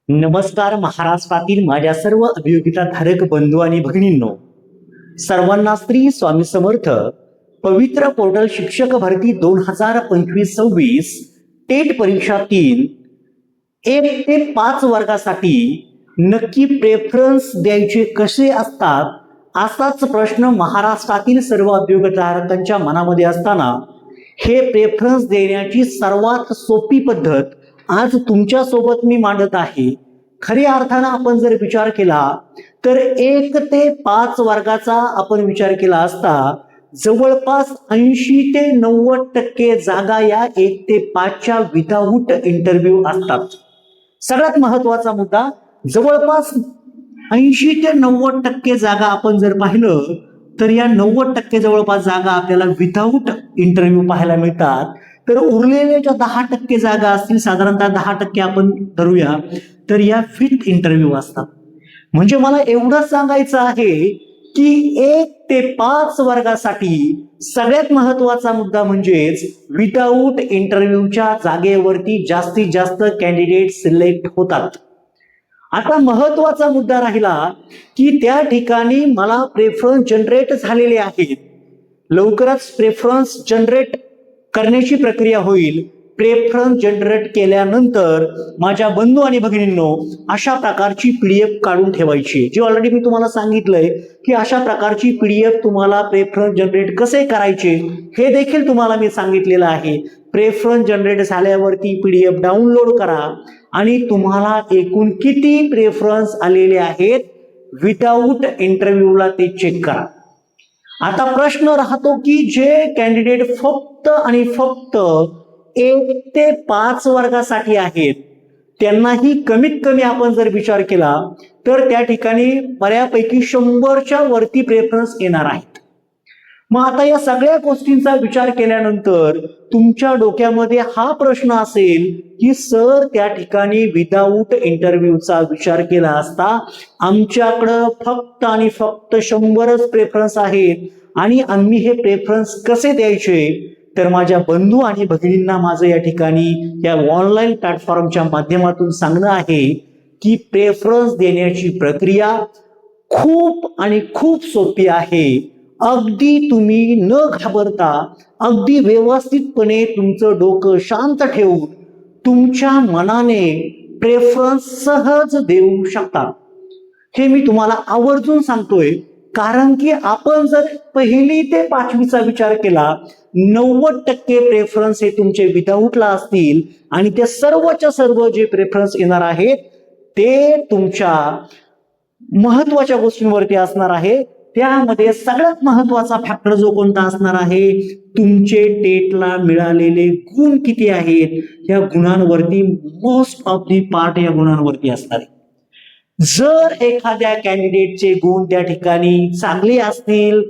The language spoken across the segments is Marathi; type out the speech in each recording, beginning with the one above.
नमस्कार महाराष्ट्रातील माझ्या सर्व अभियोगिताधारक बंधू आणि भगिनींनो, सर्वांना श्री स्वामी समर्थ. पवित्र पोर्टल शिक्षक भरती 2025-26 टेट परीक्षा 3 1 ते 5 वर्गासाठी नक्की प्रेफरन्स द्यायचे कसे असतात, असाच प्रश्न महाराष्ट्रातील सर्व अभियोगिताधारकांच्या मनामध्ये असताना हे प्रेफरन्स देण्याची सर्वात सोपी पद्धत आज तुमच्या सोबत मी मांडत आहे. खऱ्या अर्थानं आपण जर विचार केला तर 1 ते 5 वर्गाचा आपण विचार केला असता जवळपास 80 ते 90% जागा या 1 ते 5च्या विदाऊट इंटरव्ह्यू असतात. सगळ्यात महत्वाचा मुद्दा, जवळपास 80 ते 90% जागा आपण जर पाहिलं तर या 90% जवळपास जागा आपल्याला विदाऊट इंटरव्ह्यू पाहायला मिळतात. तर उरलेल्या ज्या 10% जागा असतील, साधारणतः 10% आपण धरूया, तर या विथ इंटरव्ह्यू असतात. म्हणजे मला एवढंच सांगायचं आहे की 1 ते 5 वर्गासाठी सगळ्यात महत्वाचा मुद्दा म्हणजेच विदाऊट इंटरव्ह्यूच्या जागेवरती जास्तीत जास्त कॅन्डिडेट सिलेक्ट होतात. आता महत्वाचा मुद्दा राहिला की त्या ठिकाणी मला प्रेफरन्स जनरेट झालेले आहेत. लवकरच प्रेफरन्स जनरेट करण्याची प्रक्रिया होईल. प्रेफरन्स जनरेट केल्यानंतर माझ्या बंधू आणि भगिनींनो, अशा प्रकारची पीडीएफ काढून ठेवायची, जी ऑलरेडी मी तुम्हाला सांगितलंय की अशा प्रकारची पीडीएफ तुम्हाला प्रेफरन्स जनरेट कसे करायचे हे देखील तुम्हाला मी सांगितलेलं आहे. प्रेफरन्स जनरेट झाल्यावरती पीडीएफ डाउनलोड करा आणि तुम्हाला एकूण किती प्रेफरन्स आलेले आहेत विदाऊट इंटरव्ह्यूला ते चेक करा. आता प्रश्न राहतो की जे कॅन्डिडेट फक्त आणि फक्त 1 ते 5 वर्गासाठी आहेत त्यांनाही कमीत कमी आपण जर विचार केला तर त्या ठिकाणी बऱ्यापैकी 100च्या वरती प्रेफरन्स येणार आहेत. मग आता या सगळ्या गोष्टींचा विचार केल्यानंतर तुमच्या डोक्यामध्ये हा प्रश्न असेल की सर, त्या ठिकाणी विदाऊट इंटरव्ह्यूचा विचार केला असता आमच्याकडं फक्त आणि फक्त 100च प्रेफरन्स आहेत आणि आम्ही हे प्रेफरन्स कसे द्यायचे. तर माझ्या बंधू आणि भगिनींना माझं या ठिकाणी या ऑनलाईन प्लॅटफॉर्मच्या माध्यमातून सांगणं आहे की प्रेफरन्स देण्याची प्रक्रिया खूप आणि खूप सोपी आहे. अगदी तुम्ही न घाबरता, अगदी व्यवस्थितपणे तुमचं डोकं शांत ठेवून तुमच्या मनाने प्रेफरन्स सहज देऊ शकता. हे मी तुम्हाला आवर्जून सांगतोय, कारण की आपण जर 1ली ते 5वीचा विचार केला, 90% प्रेफरन्स हे तुमचे विदाऊटला असतील आणि ते सर्वच्या सर्व जे प्रेफरन्स येणार आहेत ते तुमच्या महत्वाच्या गोष्टींवरती असणार आहे. त्यामध्ये सगळ्यात महत्वाचा फॅक्टर जो कोणता असणार आहे, तुमचे टेटला मिळालेले गुण किती आहेत, या गुणांवरती मोस्ट ऑफ दी पार्ट या गुणांवरती असणार आहे. जर एखाद्या कॅन्डिडेटचे गुण त्या ठिकाणी चांगले असतील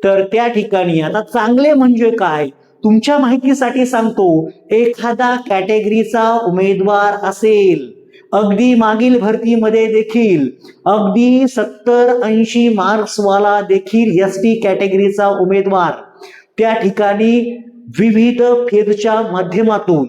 तर त्या ठिकाणी, आता चांगले म्हणजे काय तुमच्या माहितीसाठी सांगतो, एखादा कॅटेगरीचा उमेदवार असेल, अगदी मागील भरतीमध्ये देखील अगदी 70-80 मार्क्स वाला देखील एसटी कॅटेगरीचा उमेदवार त्या ठिकाणी विविध फेजच्या माध्यमातून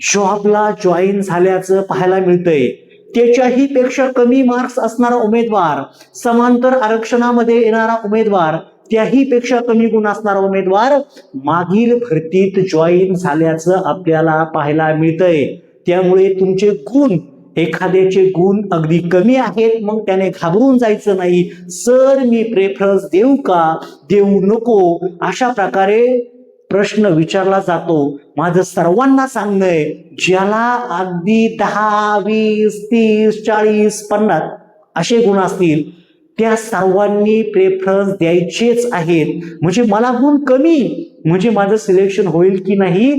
जॉबला जॉईन झाल्याचं पाहायला मिळतंय. त्याच्याही पेक्षा कमी मार्क्स असणारा उमेदवार, समांतर आरक्षणामध्ये येणारा उमेदवार, त्याही पेक्षा कमी गुण असणारा उमेदवार मागील भरतीत जॉईन झाल्याचं आपल्याला पाहायला मिळतंय. त्यामुळे तुमचे गुण, एखाद्याचे गुण अगदी कमी आहेत मग त्याने घाबरून जायचं नाही. सर, मी प्रेफरन्स देऊ का देऊ नको, अशा प्रकारे प्रश्न विचारला जातो. माझं सर्वांना सांगणं आहे, ज्याला अगदी 10, 20, 30, 40, 50 असे गुण असतील त्या सर्वांनी प्रेफरन्स द्यायचेच आहेत. म्हणजे मला गुण कमी म्हणजे माझं सिलेक्शन होईल की नाही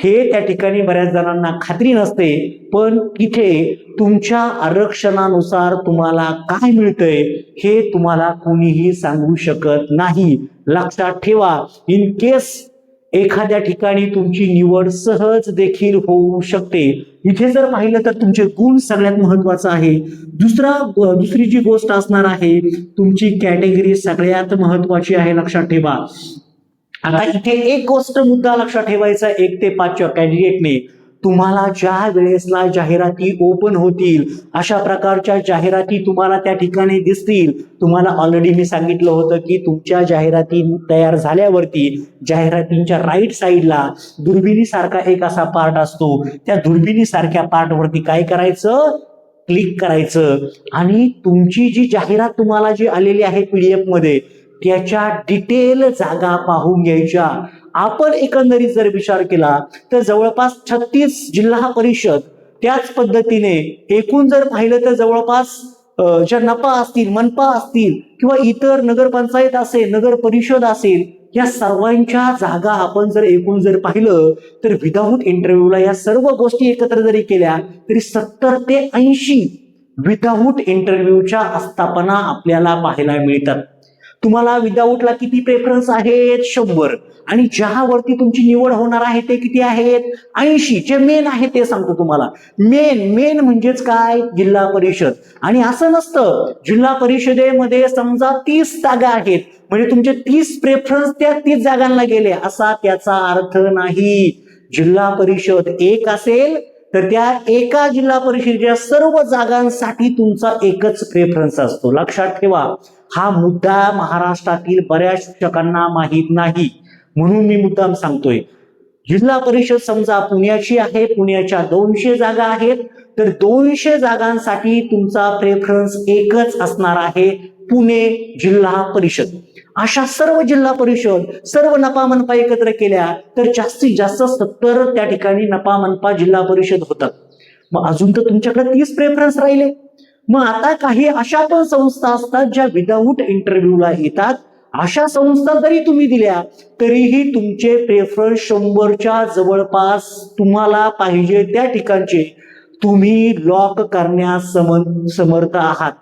हे त्या ठिकाणी बऱ्याच जणांना खात्री नसते. पण इथे तुमच्या आरक्षणानुसार तुम्हाला काय मिळतंय हे तुम्हाला कोणीही सांगू शकत नाही. लक्षात ठेवा, इन केस एखाद्या ठिकाणी तुमची निवड सहज देखील होऊ शकते. इथे जर पाहिलं तर तुमचे गुण सगळ्यात महत्वाचं आहे. दुसरी जी गोष्ट असणार आहे, तुमची कॅटेगरी सगळ्यात महत्वाची आहे, लक्षात ठेवा. आता इथे एक गोष्ट मुद्दा लक्षात ठेवायचा, 1 ते 5च्या कॅन्डिडेटने तुम्हाला ज्या वेळेसला जाहिराती ओपन होतील अशा प्रकारच्या जाहिराती तुम्हाला त्या ठिकाणी दिसतील. तुम्हाला ऑलरेडी मी सांगितलं होतं की तुमच्या जाहिराती तयार झाल्यावरती जाहिरातींच्या राईट साईडला दुर्बिणीसारखा एक असा पार्ट असतो. त्या दुर्बिणीसारख्या पार्टवरती काय करायचं, क्लिक करायचं आणि तुमची जी जाहिरात तुम्हाला जी आलेली आहे पीडीएफ मध्ये त्याच्या डिटेल जागा पाहून घ्यायच्या. आपण एकंदरीत जर विचार केला तर जवळपास 36 जिल्हा परिषद त्याच पद्धतीने एकूण जर पाहिलं तर जवळपास ज्या नपा असतील, मनपा असतील किंवा इतर नगरपंचायत असेल, नगर परिषद असेल, या सर्वांच्या जागा आपण जर एकूण जर पाहिलं तर विदाऊट इंटरव्ह्यूला या सर्व गोष्टी एकत्र जरी केल्या तरी 70 ते 80 विदाऊट इंटरव्ह्यूच्या आस्थापना आपल्याला पाहायला मिळतात. तुम्हाला विदाऊटला किती प्रेफरन्स आहेत, 100, आणि ज्यावरती तुमची निवड होणार आहे ते किती आहेत, 80. जे मेन आहे ते सांगतो तुम्हाला. मेन म्हणजेच काय, जिल्हा परिषद. आणि असं नसतं जिल्हा परिषदेमध्ये समजा 30 जागा आहेत म्हणजे तुमचे 30 प्रेफरन्स त्या 30 जागांना गेले असा त्याचा अर्थ नाही. जिल्हा परिषद एक असेल तर त्या एका जिल्हा परिषदेच्या सर्व जागांसाठी तुमचा एकच प्रेफरन्स असतो. लक्षात ठेवा, हा मुद्दा महाराष्ट्रातील बऱ्याच शिक्षकांना माहीत नाही म्हणून मी मुद्दाम सांगतोय. जिल्हा परिषद समजा पुण्याची आहे, पुण्याच्या 200 जागा आहेत तर 200 जागांसाठी तुमचा प्रेफरन्स एकच असणार आहे, पुणे जिल्हा परिषद. अशा सर्व जिल्हा परिषद, सर्व नपा मनपा एकत्र केल्या तर जास्तीत जास्त 70 त्या ठिकाणी नपा मनपा जिल्हा परिषद होतात. मग अजून तर तुमच्याकडे 30 प्रेफरन्स राहिले. मग आता काही अशा पण संस्था असतात ज्या विदाऊट इंटरव्ह्यूला येतात. अशा संस्था जरी तुम्ही दिल्या तरीही तुमचे प्रेफरन्स 100च्या जवळपास तुम्हाला पाहिजे त्या ठिकाणचे तुम्ही लॉक करण्यास समर्थ आहात.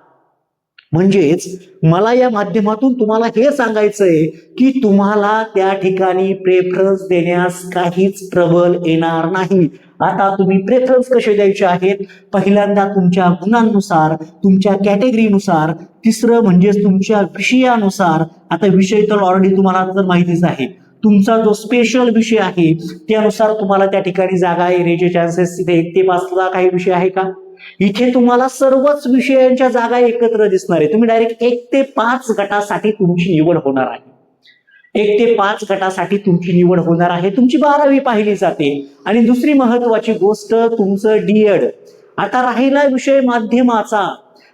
म्हणजेच मला या माध्यमातून तुम्हाला हे सांगायचंय की तुम्हाला त्या ठिकाणी प्रेफरन्स देण्यास काहीच ट्रबल येणार नाही. आता तुम्ही प्रेफरन्स कसे द्यायचे आहेत, पहिल्यांदा तुमच्या गुणांनुसार, तुमच्या कॅटेगरीनुसार, तिसरं म्हणजे तुमच्या विषयानुसार. आता विषय तर ऑलरेडी तुम्हाला तर माहितीच आहे. तुमचा जो स्पेशल विषय आहे त्यानुसार तुम्हाला त्या ठिकाणी जागा येण्याचे चान्सेस. तिथे 1 ते 5 ला काही विषय आहे का, इथे तुम्हाला सर्वच विषयांच्या जागा एकत्र दिसणार आहे. तुम्ही डायरेक्ट 1 ते 5 गटासाठी तुमची निवड होणार आहे. 1 ते 5 गटासाठी तुमची निवड होणार आहे. तुमची 12वी पाहिली जाते. आणि दुसरी महत्वाची गोष्ट तुमचं डीएड. आता राहिला विषय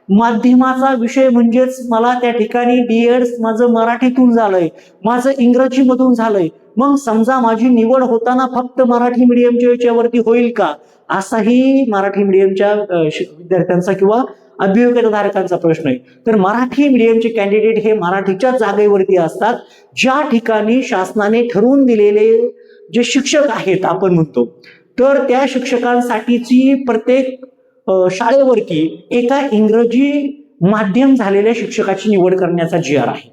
माध्यमाचा विषय म्हणजेच मला त्या ठिकाणी डीएड माझं मराठीतून झालंय, माझं इंग्रजीमधून झालंय. मग समजा माझी निवड होताना फक्त मराठी मीडियमच्या याच्यावरती होईल का, असाही मराठी मीडियमच्या विद्यार्थ्यांचा किंवा अभियोग्यताधारकांचा प्रश्न आहे. तर मराठी मीडियमचे कॅन्डिडेट हे मराठीच्या जागेवरती असतात ज्या ठिकाणी शासनाने ठरवून दिलेले जे शिक्षक आहेत आपण म्हणतो, तर त्या शिक्षकांसाठीची प्रत्येक शाळेवरती एका इंग्रजी माध्यम झालेल्या शिक्षकाची निवड करण्याचा GR आहे.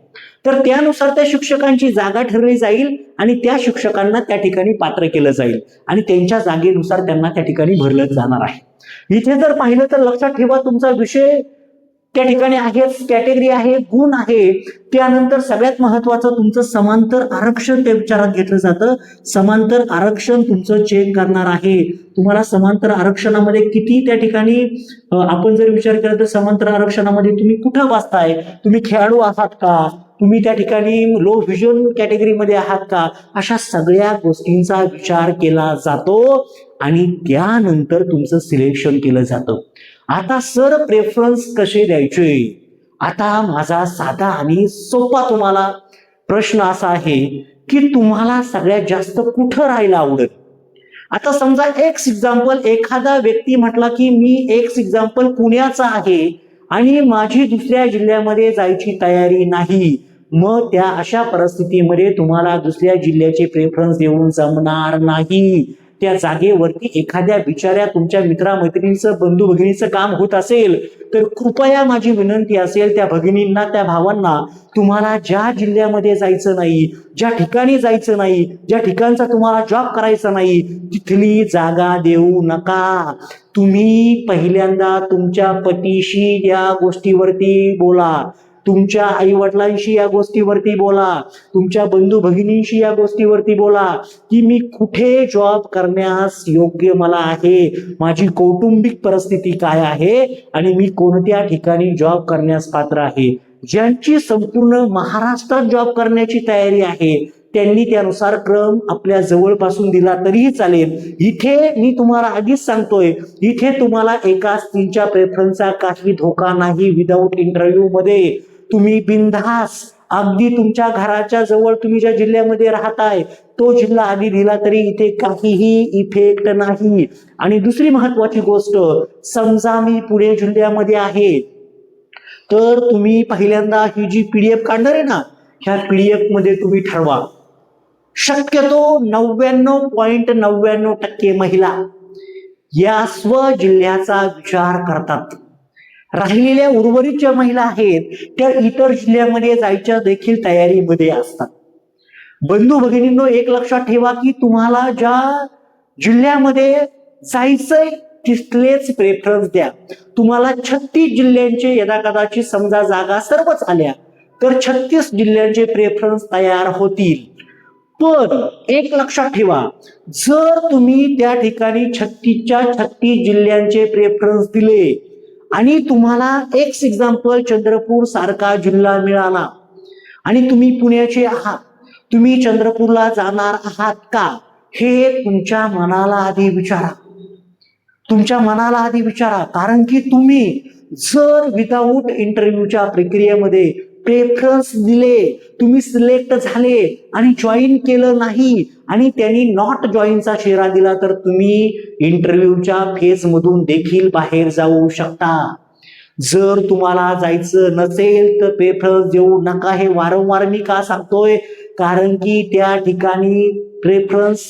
तर त्यानुसार त्या शिक्षकांची जागा ठरली जाईल आणि त्या शिक्षकांना त्या ठिकाणी पात्र केलं जाईल आणि त्यांच्या जागेनुसार त्यांना त्या ठिकाणी भरलं जाणार आहे. इथे जर पाहिलं तर लक्षात ठेवा, तुमचा विषय त्या ठिकाणी आहे, कॅटेगरी आहे, गुण आहे, त्यानंतर सगळ्यात महत्वाचं तुमचं समांतर आरक्षण ते विचारात घेतलं जातं. समांतर आरक्षण तुमचं चेक करणार आहे. तुम्हाला समांतर आरक्षणामध्ये किती त्या ठिकाणी आपण जर विचार केला तर समांतर आरक्षणामध्ये तुम्ही कुठं वाचताय, तुम्ही खेळाडू आहात का, तुम्ही त्या ठिकाणी लो व्हिजन कॅटेगरीमध्ये आहात का, अशा सगळ्या गोष्टींचा विचार केला जातो आणि त्यानंतर तुमचं सिलेक्शन केलं जातं. आता सर प्रेफरन्स कसे द्यायचे, आता माझा साधा आणि सोपा तुम्हाला प्रश्न असा आहे की तुम्हाला सगळ्यात जास्त कुठं राहायला आवडेल. आता समजा एक्झाम्पल, एखादा व्यक्ती म्हटला की मी एक्झाम्पल पुण्याचा आहे आणि माझी दुसऱ्या जिल्ह्यामध्ये जायची तयारी नाही, मग त्या अशा परिस्थितीमध्ये तुम्हाला दुसऱ्या जिल्ह्याचे प्रेफरन्स देऊन जमणार नाही. त्या जागेवरती एखाद्या बिचाऱ्या तुमच्या मित्रामैत्रिणीचं, बंधू भगिनीचं काम होत असेल तर कृपया माझी विनंती असेल त्या भगिनींना, त्या भावांना, तुम्हाला ज्या जिल्ह्यामध्ये जायचं नाही, ज्या ठिकाणी जायचं नाही, ज्या ठिकाणचा तुम्हाला जॉब करायचा नाही, तिथली जागा देऊ नका. तुम्ही पहिल्यांदा तुमच्या पतीशी या गोष्टीवरती बोला. तुमच्या आई वडिलांशी या गोष्टीवरती बोला, तुमच्या बंधू भगिनींशी या गोष्टीवरती बोला की मी कुठे जॉब करण्यास योग्य मला आहे, माझी कौटुंबिक परिस्थिती काय आहे आणि मी कोणत्या ठिकाणी जॉब करण्यास पात्र आहे. ज्यांची संपूर्ण महाराष्ट्रात जॉब करण्याची तयारी आहे त्यांनी त्यानुसार क्रम आपल्या जवळपासून दिला तरीही चालेल. इथे मी तुम्हाला आधीच सांगतोय, इथे तुम्हाला एका स्त्रीच्या प्रेफरन्सचा काही धोका नाही. विदाऊट इंटरव्ह्यू मध्ये तुम्ही बिनधास अगदी तुमच्या घराच्या जवळ तुम्ही ज्या जिल्ह्यामध्ये राहताय तो जिल्हा आधी दिला तरी इथे काहीही इफेक्ट नाही. आणि दुसरी महत्वाची गोष्ट, समजा मी पुणे जिल्ह्यामध्ये आहे तर तुम्ही पहिल्यांदा ही जी PDF काढणार आहे ना, ह्या PDF मध्ये तुम्ही ठरवा. शक्यतो 99.99% महिला या स्व जिल्ह्याचा विचार करतात. राहिलेल्या उर्वरित ज्या महिला आहेत त्या इतर जिल्ह्यामध्ये जायच्या देखील तयारीमध्ये असतात. बंधू भगिनींनो, एक लक्षात ठेवा की तुम्हाला ज्या जिल्ह्यामध्ये जायचंय तिथलेच प्रेफरन्स द्या. तुम्हाला 36 जिल्ह्यांचे यदाकदाचित समजा जागा सर्वच आल्या तर 36 जिल्ह्यांचे प्रेफरन्स तयार होतील. पण एक लक्षात ठेवा, जर तुम्ही त्या ठिकाणी 36 जिल्ह्यांचे प्रेफरन्स दिले आणि तुम्हाला एक्स एक्झाम्पल चंद्रपूर सारखा जिल्हा मिळाला आणि तुम्ही पुण्याचे आहात, तुम्ही चंद्रपूरला जाणार आहात का हे तुमच्या मनाला आधी विचारा. तुमच्या मनाला आधी विचारा, कारण की तुम्ही जर विदाऊट इंटरव्ह्यूच्या प्रक्रियेमध्ये प्रेफरन्स दिले, तुम्ही सिलेक्ट झाले आणि जॉईन केलं नाही आणि त्यांनी नॉट जॉईनचा शेरा दिला तर तुम्ही इंटरव्ह्यूच्या फेज मधून देखील बाहेर जाऊ शकता. जर तुम्हाला जायचं नसेल तर प्रेफरन्स देऊ नका. हे वारंवार मी का सांगतोय, कारण की त्या ठिकाणी प्रेफरन्स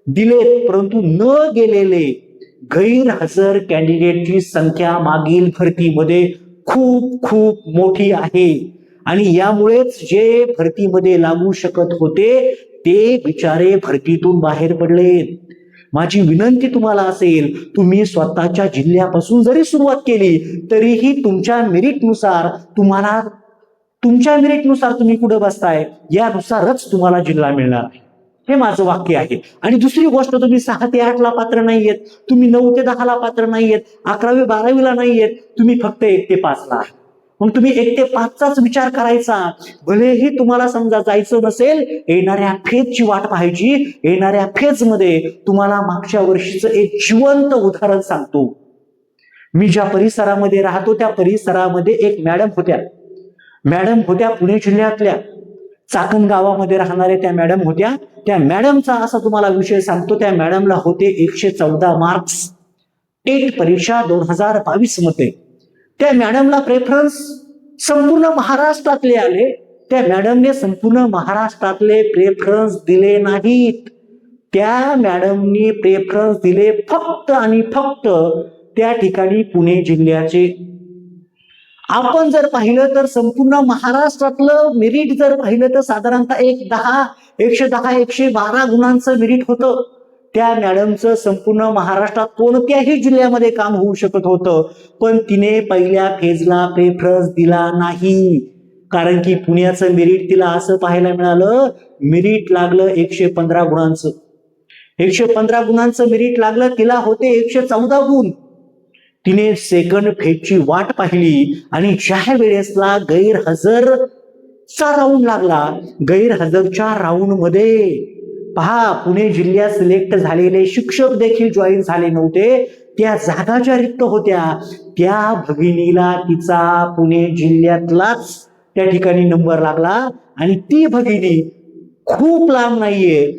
दिलेत परंतु न गेलेले गैरहजर कॅन्डिडेटची संख्या मागील भरतीमध्ये खूप खूप मोठी आहे आणि यामुळेच जे भरतीमध्ये लागू शकत होते ते बिचारे भरतीतून बाहेर पडले. माझी विनंती तुम्हाला असेल, तुम्ही स्वतःच्या जिल्ह्यापासून जरी सुरुवात केली तरीही तुमच्या मेरिटनुसार तुम्ही कुठे बसताय यानुसारच तुम्हाला जिल्हा मिळणार आहे. हे माझं वाक्य आहे. आणि दुसरी गोष्ट, तुम्ही 6 ते 8 ला पात्र नाहीयेत, तुम्ही 9 ते 10 ला पात्र नाहीयेत, 11वी 12वी नाहीयेत, तुम्ही फक्त 1 ते 5 ला. मग तुम्ही 1 ते 5चाच विचार करायचा. भलेही तुम्हाला समजा जायचं नसेल, येणाऱ्या फेजची वाट पाहायची. येणाऱ्या फेज मध्ये तुम्हाला मागच्या वर्षीचं एक जिवंत उदाहरण सांगतो. मी ज्या परिसरामध्ये राहतो त्या परिसरामध्ये एक मॅडम होत्या पुणे जिल्ह्यातल्या चाकण गावामध्ये राहणाऱ्या त्या मॅडम होत्या. त्या मॅडमचा असा तुम्हाला विषय सांगतो. त्या मॅडमला होते 114 मार्क्स टेट परीक्षा 2022 मध्ये. त्या मॅडमला प्रेफरन्स संपूर्ण महाराष्ट्रातले आले. त्या मॅडमने संपूर्ण महाराष्ट्रातले प्रेफरन्स दिले नाहीत. त्या मॅडमनी प्रेफरन्स दिले फक्त आणि फक्त त्या ठिकाणी पुणे जिल्ह्याचे. आपण जर पाहिलं तर संपूर्ण महाराष्ट्रातलं मेरिट जर पाहिलं तर साधारणतः 112 गुणांचं मेरिट होतं. त्या मॅडमचं संपूर्ण महाराष्ट्रात कोणत्याही जिल्ह्यामध्ये काम होऊ शकत होतं, पण तिने पहिल्या फेजला प्रेफरन्स दिला नाही. कारण की पुण्याचं मेरिट तिला असं पाहायला मिळालं, मेरिट लागलं 115 गुणांचं. 115 गुणांचं मेरिट लागलं, तिला होते 114 गुण. तिने सेकंड फेजची वाट पाहिली आणि ज्या वेळेसला गैरहजरचा राऊंड लागला, गैरहजरच्या राऊंड मध्ये पहा, पुणे जिल्ह्यात सिलेक्ट झालेले शिक्षक देखील जॉईन झाले नव्हते. त्या जागा ज्या रिक्त होत्या त्या भगिनीला तिचा पुणे जिल्ह्यातलाच त्या ठिकाणी नंबर लागला आणि ती भगिनी खूप लांब नाहीये,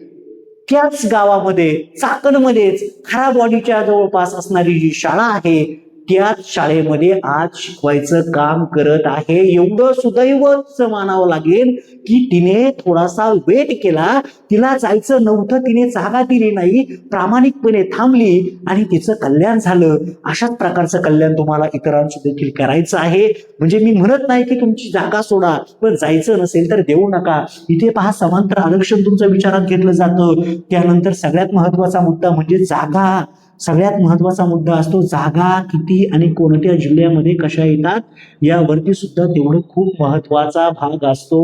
त्याच गावामध्ये चाकणमध्येच खराबवाडीच्या जवळपास असणारी जी शाळा आहे त्याच शाळेमध्ये आज शिकवायचं काम करत आहे. एवढं सुदैवच मानावं लागेल की तिने थोडासा वेट केला. तिला जायचं नव्हतं, तिने जागा दिली नाही, प्रामाणिकपणे थांबली आणि तिचं कल्याण झालं. अशाच प्रकारचं कल्याण तुम्हाला इतरांचं देखील करायचं आहे. म्हणजे मी म्हणत नाही की तुमची जागा सोडा, पण जायचं नसेल तर देऊ नका. इथे पहा, समांतर आरक्षण तुमचं विचारात घेतलं जातं. त्यानंतर सगळ्यात महत्वाचा मुद्दा म्हणजे जागा. सगळ्यात महत्वाचा मुद्दा असतो जागा किती आणि कोणत्या जिल्ह्यामध्ये कशा येतात यावरती सुद्धा तेवढं खूप महत्वाचा भाग असतो.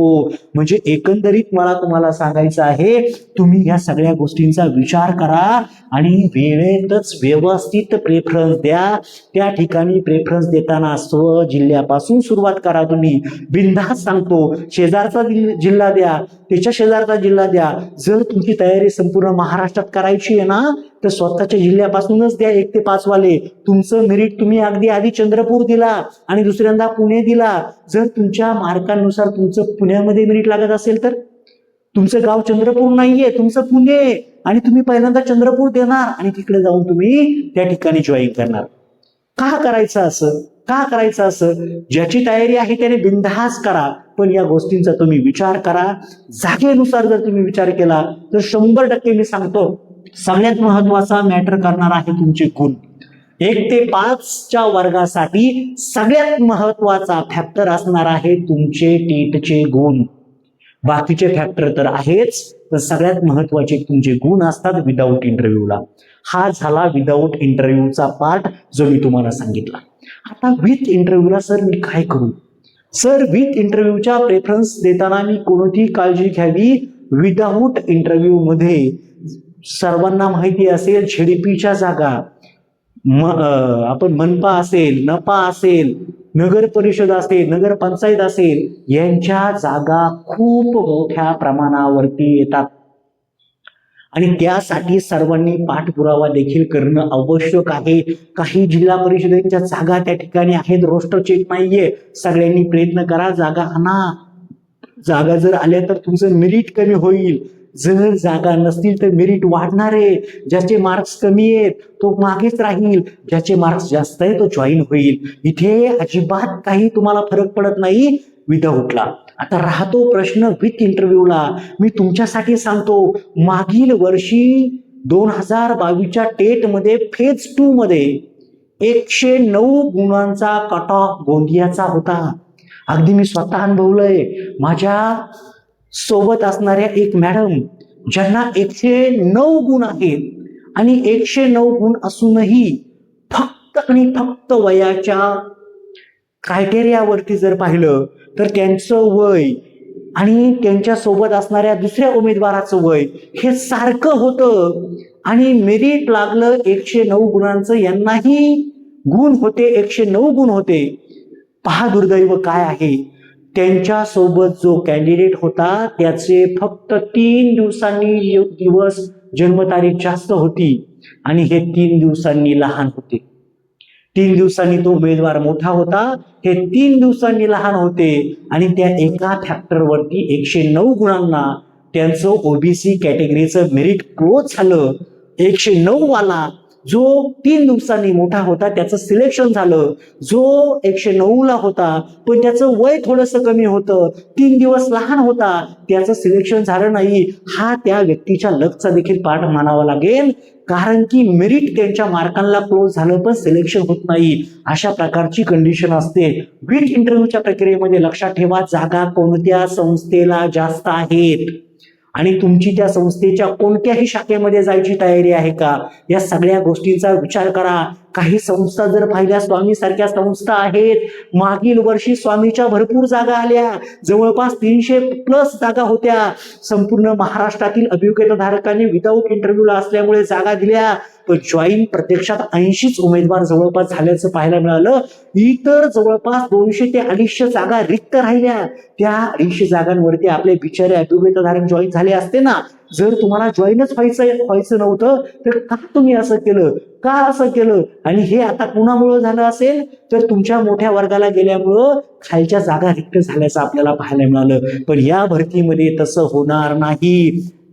म्हणजे एकंदरीत मला तुम्हाला सांगायचं आहे, तुम्ही या सगळ्या गोष्टींचा विचार करा आणि वेळेतच व्यवस्थित प्रेफरन्स द्या. त्या ठिकाणी प्रेफरन्स देताना स्व जिल्ह्यापासून सुरुवात करा. तुम्ही बिनधास्त सांगतो, शेजारचा जिल्हा द्या, त्याच्या शेजारचा जिल्हा द्या. जर तुमची तयारी संपूर्ण महाराष्ट्रात करायची आहे ना, तर स्वतःच्या जिल्ह्यापासूनच द्या 1 ते 5 वाले. तुमचं मेरिट तुम्ही अगदी आधी चंद्रपूर दिला आणि दुसऱ्यांदा पुणे दिला. जर तुमच्या मार्कांनुसार तुमचं पुण्यामध्ये मेरिट लागत असेल तर तुमचं गाव चंद्रपूर नाहीये, तुमचं पुणे, आणि तुम्ही पहिल्यांदा चंद्रपूर देणार आणि तिकडे जाऊन तुम्ही त्या ठिकाणी जॉईन करणार. का करायचं असं? का करायचं असं? ज्याची तयारी आहे त्याने बिनधास्त करा, पण या गोष्टींचा तुम्ही विचार करा. जागेनुसार जर तुम्ही विचार केला तर 100% मी सांगतो, सगळ्यात महत्वाचा मॅटर करणार आहे तुमचे गुण. 1 ते 5च्या वर्गासाठी सगळ्यात महत्वाचा फॅक्टर असणार आहे तुमचे टेटचे गुण. बाकीचे फॅक्टर तर आहेच, पण सगळ्यात महत्वाचे तुमचे गुण असतात विदाऊट इंटरव्ह्यूला. हा झाला विदाऊट इंटरव्ह्यूचा पार्ट जो मी तुम्हाला सांगितला. आता विथ इंटरव्ह्यूला सर मी काय करू? सर विथ इंटरव्ह्यूच्या प्रेफरन्स देताना मी कोणती काळजी घ्यावी? विदाऊट इंटरव्ह्यू मध्ये सर्वांना माहिती असेल झेडपीच्या जागा, आपण मनपा असेल, नपा असेल, नगर परिषद असेल, नगर पंचायत असेल, यांच्या जागा खूप मोठ्या प्रमाणावरती येतात आणि त्यासाठी सर्वांनी पाठपुरावा देखील करणं आवश्यक आहे. काही जिल्हा परिषदेच्या जागा त्या ठिकाणी आहेत, रोस्टर चेक नाहीये. सगळ्यांनी प्रयत्न करा, जागा आणा. जागा जर आल्या तर तुमचं मेरिट कमी होईल. जर जागा नसतील तर मेरिट वाढणार आहे. ज्याचे मार्क्स कमी आहेत तो मागेच राहील, ज्याचे मार्क्स जास्त आहे तो जॉईन होईल. इथे अजिबात काही तुम्हाला फरक पडत नाही विदाऊटला. आता राहतो प्रश्न विथ इंटरव्ह्यूला. मी तुमच्यासाठी सांगतो, मागील वर्षी 2022च्या टेट मध्ये फेज 2 मध्ये 109 गुणांचा कट ऑफ गोंदियाचा होता. अगदी मी स्वतः अनुभवलंय. माझ्या सोबत असणाऱ्या एक मॅडम ज्यांना 109 गुण आहेत आणि 109 गुण असूनही फक्त आणि फक्त वयाच्या क्रायटेरियावरती जर पाहिलं तर त्यांचं वय आणि त्यांच्या सोबत असणाऱ्या दुसऱ्या उमेदवाराचं वय हे सारखं होतं आणि मेरिट लागलं 109 गुणांचं. यांनाही गुण होते, 109 गुण होते. पहा दुर्दैव काय आहे, त्यांच्या सोबत जो कॅन्डिडेट होता त्याचे फक्त 3 दिवस जन्मतारीख जास्त होती आणि हे 3 दिवसांनी लहान होते. 3 दिवसांनी तो उमेदवार मोठा होता, हे 3 दिवसांनी लहान होते आणि त्या एका फॅक्टरवरती 109 गुणांना त्यांचं ओबीसी कॅटेगरीचं मेरिट क्लोज झालं. 109 वाला जो 3 दिवसांनी मोठा होता त्याचं सिलेक्शन झालं. जो 109 ला होता पण त्याचं वय थोडंसं कमी होतं, 3 दिवस लहान होता, त्याचं सिलेक्शन झालं नाही. हा त्या व्यक्तीच्या लकचा देखील पाठ मानावा लागेल, कारण की मेरिट त्यांच्या मार्कांना क्लोज झालं पण सिलेक्शन होत नाही. अशा प्रकारची कंडिशन असते. विथ इंटरव्ह्यूच्या प्रक्रियेमध्ये लक्षात ठेवा, जागा कोणत्या संस्थेला जास्त आहेत आणि तुमची त्या संस्थेच्या कोणत्याही शाखेमध्ये जायची तयारी आहे का, या सगळ्या गोष्टींचा विचार करा. काही संस्था जर पाहिल्या, स्वामी सारख्या संस्था आहेत, मागील वर्षी स्वामीच्या भरपूर जागा आल्या, जवळपास 300+ जागा होत्या. संपूर्ण महाराष्ट्रातील अभियोग्यताधारकांनी विदाऊट इंटरव्ह्यूला असल्यामुळे जागा दिल्या, पण जॉईन प्रत्यक्षात 80च उमेदवार जवळपास झाल्याचं पाहायला मिळालं. इतर जवळपास 200 ते 250 जागा रिक्त राहिल्या. त्या 250 जागांवरती आपले बिचारे अभियोग्यताधारक जॉईन झाले असते ना. जर तुम्हाला जॉईनच व्हायचं नव्हतं तर का तुम्ही असं केलं, का असं केलं? आणि हे आता कुणामुळे झालं असेल तर तुमच्या मोठ्या वर्गाला गेल्यामुळं खालच्या जागा रिक्त झाल्याचं आपल्याला पाहायला मिळालं. पण या भरतीमध्ये तसं होणार नाही.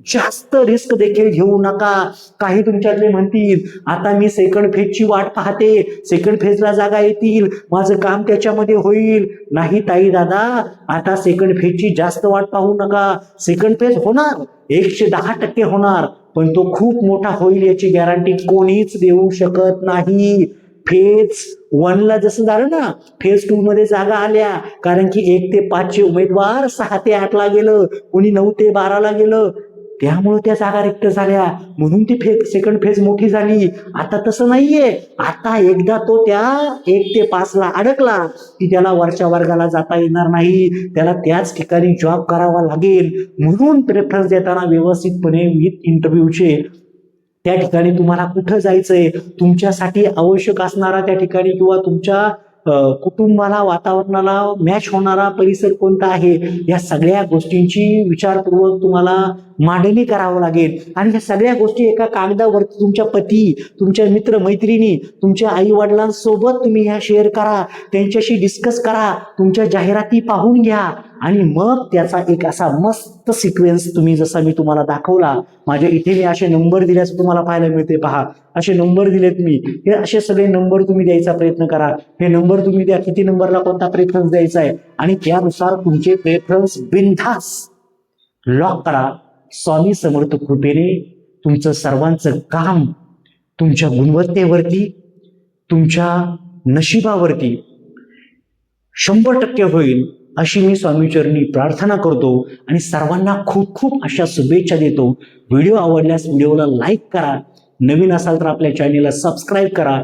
जास्त रिस्क देखील घेऊ नका. काही तुमच्यातले म्हणतील, आता मी सेकंड फेजची वाट पाहते, सेकंड फेजला जागा येतील, माझं काम त्याच्यामध्ये होईल. नाही ताई दादा, आता सेकंड फेजची जास्त वाट पाहू नका. सेकंड फेज होणार, 110% होणार, पण तो खूप मोठा होईल याची गॅरंटी कोणीच देऊ शकत नाही. फेज 1ला जसं झालं ना, फेज 2 मध्ये जागा आल्या, कारण की 1 ते 5चे उमेदवार 6 ते 8ला गेलं, कोणी 9 ते 12ला गेलं. त्यामुळे त्या जागा रिक्त झाल्या, म्हणून ती सेकंड फेज मोठी झाली. आता तसं नाहीये. आता एकदा तो त्या 1 ते 5 ला अडकला की त्याला वरच्या वर्गाला जाता येणार नाही, त्याला त्याच ठिकाणी जॉब करावा लागेल. म्हणून प्रेफरन्स देताना व्यवस्थितपणे विथ इंटरव्ह्यूचे त्या ठिकाणी तुम्हाला कुठं जायचंय, तुमच्यासाठी आवश्यक असणारा त्या ठिकाणी किंवा तुमच्या कुटुंबाला, वातावरणाला मॅच होणारा परिसर कोणता आहे, या सगळ्या गोष्टींची विचारपूर्वक तुम्हाला मांडणी करावं लागेल. आणि या सगळ्या गोष्टी एका कागदावरती तुमच्या पती, तुमच्या मित्र मैत्रिणी, तुमच्या आई वडिलांसोबत तुम्ही ह्या शेअर करा, त्यांच्याशी डिस्कस करा, तुमच्या जाहिराती पाहून घ्या आणि मग त्याचा एक असा मस्त सिक्वेन्स तुम्ही जसा मी तुम्हाला दाखवला. माझ्या इथे मी असे नंबर दिल्याचं तुम्हाला पाहायला मिळते. पहा, असे नंबर दिलेत मी. हे असे सगळे नंबर तुम्ही द्यायचा प्रयत्न करा. हे नंबर तुम्ही द्या, किती नंबरला कोणता प्रेफरन्स द्यायचा आहे आणि त्यानुसार तुमचे प्रेफरन्स बिनधास लॉक करा. स्वामी समर्थ कृपेने तुमचं सर्वांचं काम तुमच्या गुणवत्तेवरती, तुमच्या नशिबावरती 100% होईल अशी मी स्वामीचरणी प्रार्थना करतो आणि सर्वांना खूप खूप अशा शुभेच्छा देतो. व्हिडिओ आवडल्यास व्हिडिओला लाईक करा, नवीन असाल तर आपल्या चॅनेलला सबस्क्राईब करा.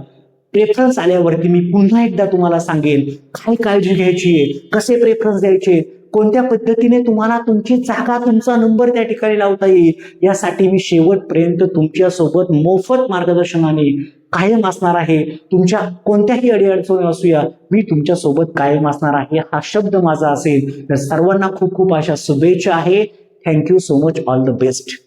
प्रेफरन्स आल्यावरती मी पुन्हा एकदा तुम्हाला सांगेन काय काळजी घ्यायची आहे, कसे प्रेफरन्स द्यायचे, कोणत्या पद्धतीने तुम्हाला तुमची जागा, तुमचा नंबर त्या ठिकाणी लावता येईल, यासाठी मी शेवटपर्यंत तुमच्यासोबत मोफत मार्गदर्शनाने कायम असणार आहे. तुमच्या कोणत्याही अडीअडचणी असूया, मी तुमच्या सोबत कायम असणार आहे, हा शब्द माझा असेल. तर सर्वांना खूप खूप अशा शुभेच्छा आहे. Thank you so much. All the best.